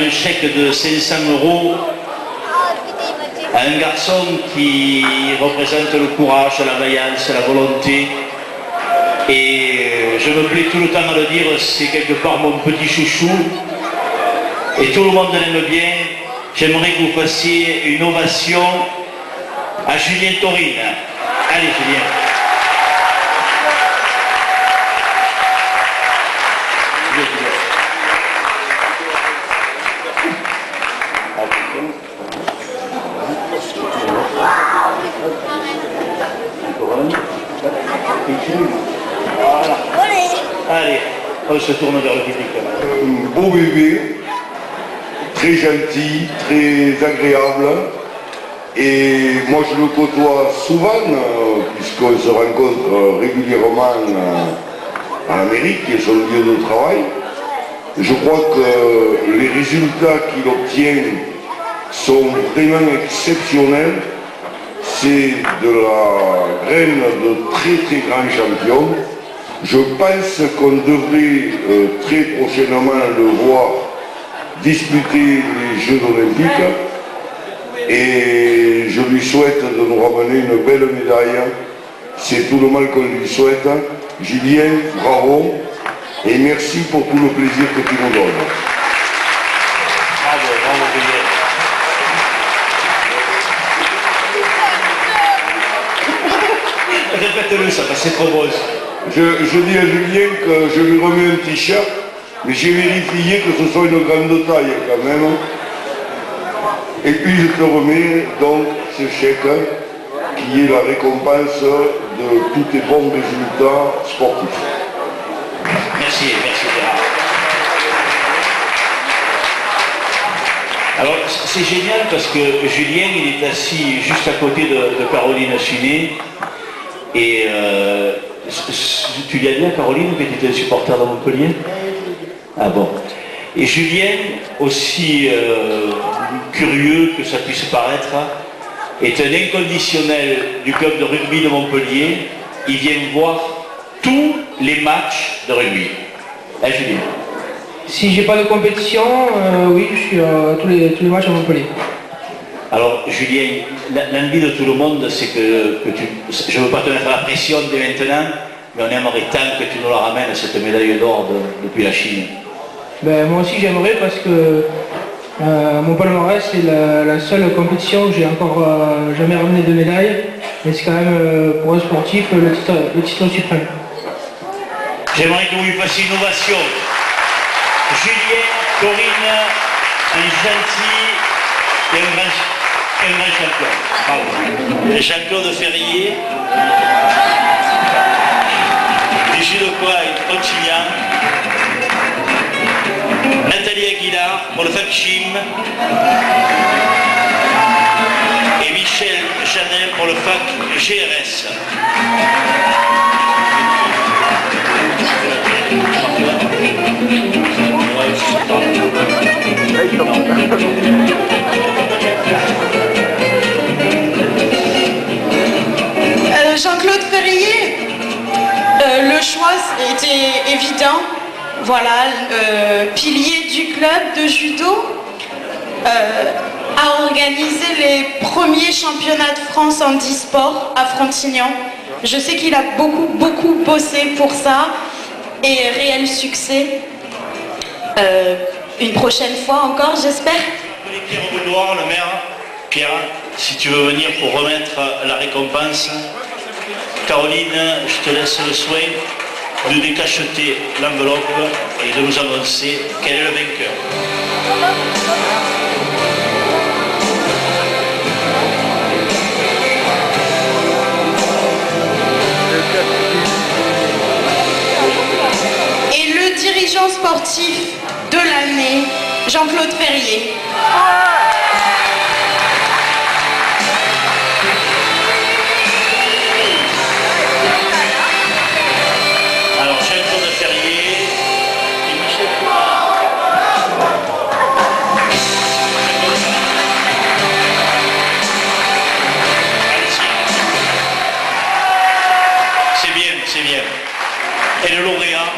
un chèque de 500 € à un garçon qui représente le courage, la vaillance, la volonté. Et je me plais tout le temps à le dire, c'est quelque part mon petit chouchou. Et tout le monde l'aime bien. J'aimerais que vous fassiez une ovation à Julien Taurine. Allez Julien. Allez, on se tourne vers le public. Beau bébé, très gentil, très agréable. Et moi je le côtoie souvent, puisqu'on se rencontre régulièrement en Amérique, qui est son lieu de travail. Je crois que les résultats qu'il obtient sont vraiment exceptionnels. C'est de la graine de très très grands champions. Je pense qu'on devrait très prochainement le voir disputer les Jeux olympiques et je lui souhaite de nous ramener une belle médaille. C'est tout le mal qu'on lui souhaite. Julien, bravo et merci pour tout le plaisir que tu nous donnes. Bravo, bravo Julien. Répète-le ça, c'est trop beau. Je dis à Julien que je lui remets un t-shirt, mais j'ai vérifié que ce soit une grande taille quand même. Et puis je te remets donc ce chèque qui est la récompense de tous tes bons résultats sportifs. Merci, merci Gérard. Alors c'est génial parce que Julien il est assis juste à côté de Caroline Chinet et tu lui as dit à Caroline que tu étais un supporter de Montpellier? Ah bon. Et Julien, aussi curieux que ça puisse paraître, est un inconditionnel du club de rugby de Montpellier. Il vient voir tous les matchs de rugby. Hein, Julien? Si j'ai pas de compétition, oui, je suis à tous les matchs à Montpellier. Alors Julien, l'envie de tout le monde, c'est que tu... Je ne veux pas te mettre la pression dès maintenant, mais on aimerait tant que tu nous la ramènes, cette médaille d'or depuis la Chine. Ben, moi aussi j'aimerais parce que mon palmarès c'est la seule compétition où j'ai encore jamais ramené de médaille. Mais c'est quand même pour un sportif le titre suprême. J'aimerais que vous lui fassiez une ovation. Julien, Corinne, un gentil et un grand champion. Bravo. Jean-Claude Ferrier, du Judoka et Continuant. Nathalie Aguilar pour le FAC-CHIM et Michel Janel pour le FAC-GRS. Jean-Claude Ferrier, le choix était évident. Voilà, pilier du club de judo, a organisé les premiers championnats de France en e-sport à Frontignan. Je sais qu'il a beaucoup bossé pour ça et réel succès. Une prochaine fois encore, j'espère. Pierre Boudoir, le maire. Pierre, si tu veux venir pour remettre la récompense. Caroline, je te laisse le soin de décacheter l'enveloppe et de nous annoncer quel est le vainqueur. Et le dirigeant sportif de l'année, Jean-Claude Ferrier. Alors, Jean-Claude Ferrier et Michel C'est bien, c'est bien. Et le lauréat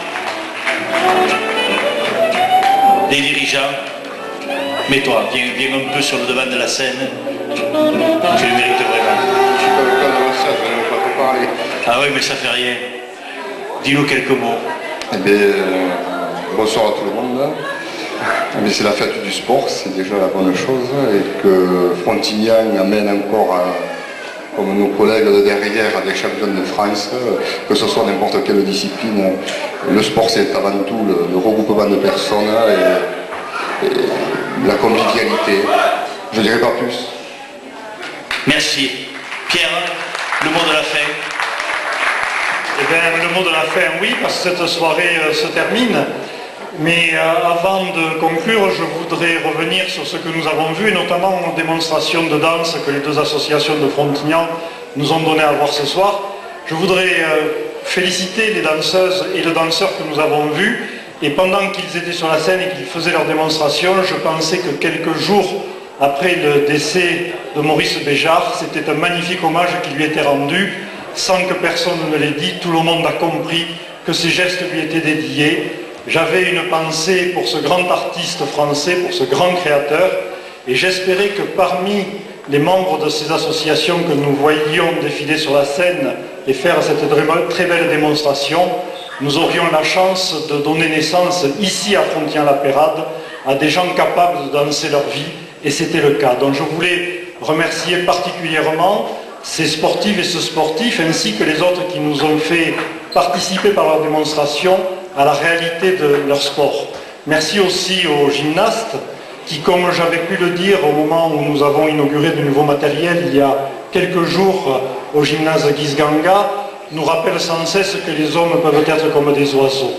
des dirigeants, Mets-toi, viens un peu sur le devant de la scène. Tu le mérites vraiment. Je suis pas le cas de la scène, je n'aime pas te parler. Ah oui, mais ça fait rien. Dis-nous quelques mots. Eh bien, bonsoir à tout le monde. Mais c'est la fête du sport, c'est déjà la bonne chose. Et que Frontignan amène encore, comme nos collègues de derrière, des champions de France, que ce soit n'importe quelle discipline. Le sport, c'est avant tout le regroupement de personnes et la convivialité. Je dirais pas plus. Merci. Pierre, le mot de la fin. Eh bien, le mot de la fin, oui, parce que cette soirée se termine. Mais avant de conclure, je voudrais revenir sur ce que nous avons vu, et notamment aux démonstrations de danse que les deux associations de Frontignan nous ont donné à voir ce soir. Je voudrais féliciter les danseuses et les danseurs que nous avons vus. Et pendant qu'ils étaient sur la scène et qu'ils faisaient leur démonstration, je pensais que quelques jours après le décès de Maurice Béjart, c'était un magnifique hommage qui lui était rendu, sans que personne ne l'ait dit. Tout le monde a compris que ces gestes lui étaient dédiés. J'avais une pensée pour ce grand artiste français, pour ce grand créateur, et j'espérais que parmi les membres de ces associations que nous voyions défiler sur la scène et faire cette très belle démonstration, nous aurions la chance de donner naissance ici à Frontignan-la-Pérade à des gens capables de danser leur vie, et c'était le cas. Donc je voulais remercier particulièrement ces sportives et ce sportif, ainsi que les autres qui nous ont fait participer par leur démonstration à la réalité de leur sport. Merci aussi aux gymnastes qui, comme j'avais pu le dire au moment où nous avons inauguré de nouveaux matériels il y a quelques jours au gymnase Guisganga, nous rappellent sans cesse que les hommes peuvent être comme des oiseaux.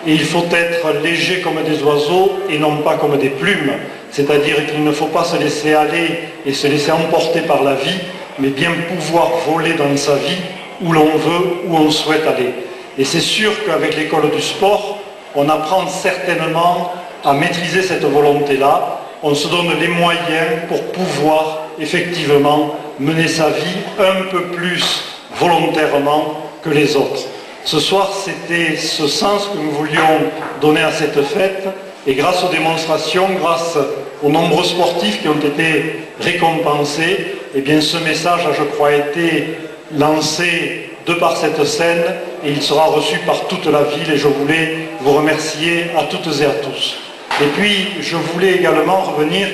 Et il faut être léger comme des oiseaux et non pas comme des plumes. C'est-à-dire qu'il ne faut pas se laisser aller et se laisser emporter par la vie, mais bien pouvoir voler dans sa vie où l'on veut, où on souhaite aller. Et c'est sûr qu'avec l'école du sport, on apprend certainement à maîtriser cette volonté-là. On se donne les moyens pour pouvoir effectivement mener sa vie un peu plus volontairement que les autres. Ce soir, c'était ce sens que nous voulions donner à cette fête. Et grâce aux démonstrations, grâce aux nombreux sportifs qui ont été récompensés, eh bien ce message a, je crois, été lancé de par cette scène et il sera reçu par toute la ville, et je voulais vous remercier à toutes et à tous. Et puis je voulais également revenir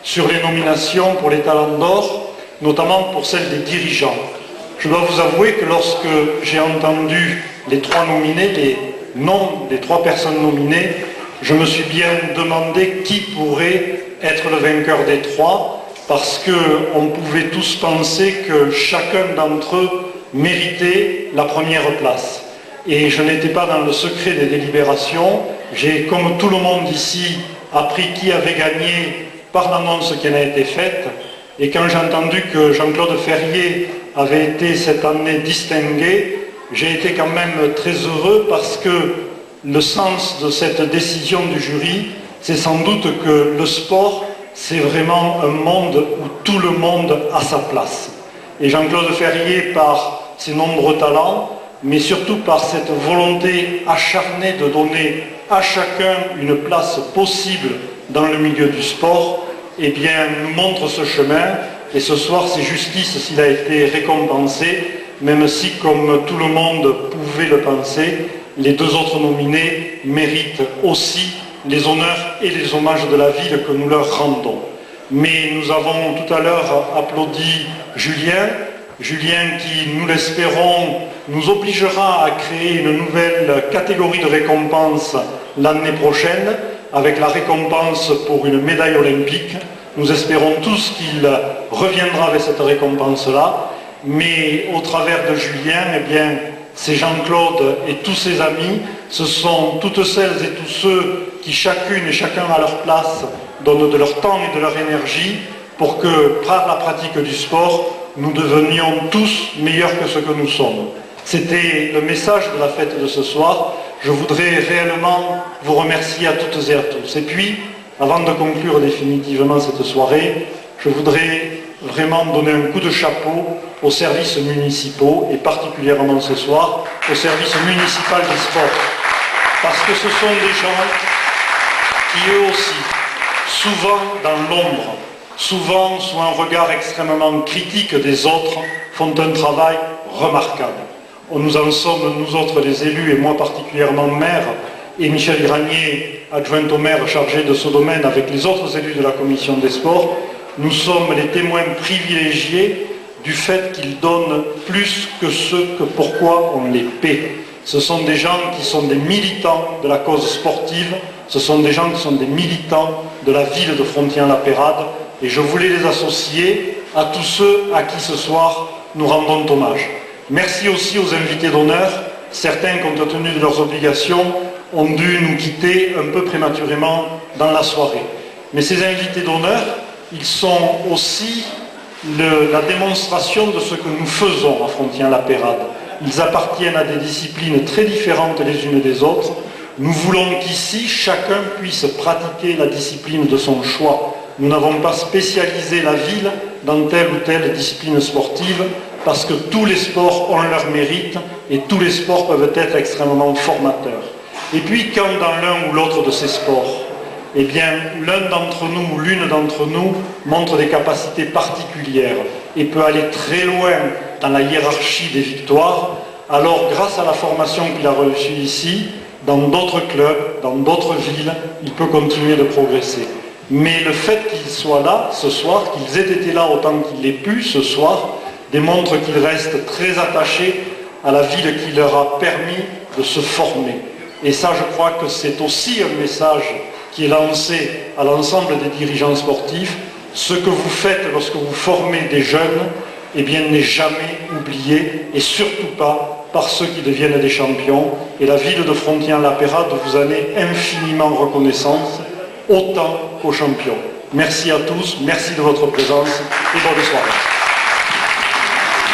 sur les nominations pour les Talents d'Or, notamment pour celles des dirigeants. Je dois vous avouer que lorsque j'ai entendu les trois nominés, les noms des trois personnes nominées, je me suis bien demandé qui pourrait être le vainqueur des trois, parce qu'on pouvait tous penser que chacun d'entre eux méritait la première place. Et je n'étais pas dans le secret des délibérations. J'ai, comme tout le monde ici, appris qui avait gagné par l'annonce qui en a été faite. Et quand j'ai entendu que Jean-Claude Ferrier avait été cette année distingué, j'ai été quand même très heureux, parce que le sens de cette décision du jury, c'est sans doute que le sport, c'est vraiment un monde où tout le monde a sa place. Et Jean-Claude Ferrier, par ses nombreux talents, mais surtout par cette volonté acharnée de donner à chacun une place possible dans le milieu du sport, eh bien, nous montre ce chemin. Et ce soir, c'est justice s'il a été récompensé, même si, comme tout le monde pouvait le penser, les deux autres nominés méritent aussi les honneurs et les hommages de la ville que nous leur rendons. Mais nous avons tout à l'heure applaudi Julien qui, nous l'espérons, nous obligera à créer une nouvelle catégorie de récompense l'année prochaine, avec la récompense pour une médaille olympique. Nous espérons tous qu'il reviendra avec cette récompense-là, mais au travers de Julien, eh bien, c'est Jean-Claude et tous ses amis, ce sont toutes celles et tous ceux qui, chacune et chacun à leur place, donnent de leur temps et de leur énergie pour que, par la pratique du sport, nous devenions tous meilleurs que ce que nous sommes. C'était le message de la fête de ce soir. Je voudrais réellement vous remercier à toutes et à tous. Et puis, avant de conclure définitivement cette soirée, je voudrais vraiment donner un coup de chapeau aux services municipaux, et particulièrement ce soir au service municipal des sports. Parce que ce sont des gens qui, eux aussi, souvent dans l'ombre, souvent sous un regard extrêmement critique des autres, font un travail remarquable. Nous en sommes, nous autres les élus, et moi particulièrement maire, et Michel Granier, adjoint au maire chargé de ce domaine avec les autres élus de la commission des sports, nous sommes les témoins privilégiés du fait qu'ils donnent plus que ce que pourquoi on les paie. Ce sont des gens qui sont des militants de la cause sportive, ce sont des gens qui sont des militants de la ville de Frontian-la-Pérade, et je voulais les associer à tous ceux à qui ce soir nous rendons hommage. Merci aussi aux invités d'honneur, certains compte tenu de leurs obligations ont dû nous quitter un peu prématurément dans la soirée. Mais ces invités d'honneur, ils sont aussi la démonstration de ce que nous faisons à Frontian-la-Pérade. Ils appartiennent à des disciplines très différentes les unes des autres. Nous voulons qu'ici, chacun puisse pratiquer la discipline de son choix. Nous n'avons pas spécialisé la ville dans telle ou telle discipline sportive parce que tous les sports ont leur mérite et tous les sports peuvent être extrêmement formateurs. Et puis quand dans l'un ou l'autre de ces sports, eh bien, l'un d'entre nous ou l'une d'entre nous montre des capacités particulières et peut aller très loin dans la hiérarchie des victoires, alors grâce à la formation qu'il a reçue ici, dans d'autres clubs, dans d'autres villes, il peut continuer de progresser. Mais le fait qu'ils soient là ce soir, qu'ils aient été là autant qu'ils l'aient pu ce soir, démontre qu'ils restent très attachés à la ville qui leur a permis de se former. Et ça, je crois que c'est aussi un message qui est lancé à l'ensemble des dirigeants sportifs. Ce que vous faites lorsque vous formez des jeunes, eh bien, n'est jamais oublié, et surtout pas par ceux qui deviennent des champions. Et la ville de Frontian-la-Pérade vous en est infiniment reconnaissante, autant qu'aux champions. Merci à tous, merci de votre présence et bonne soirée.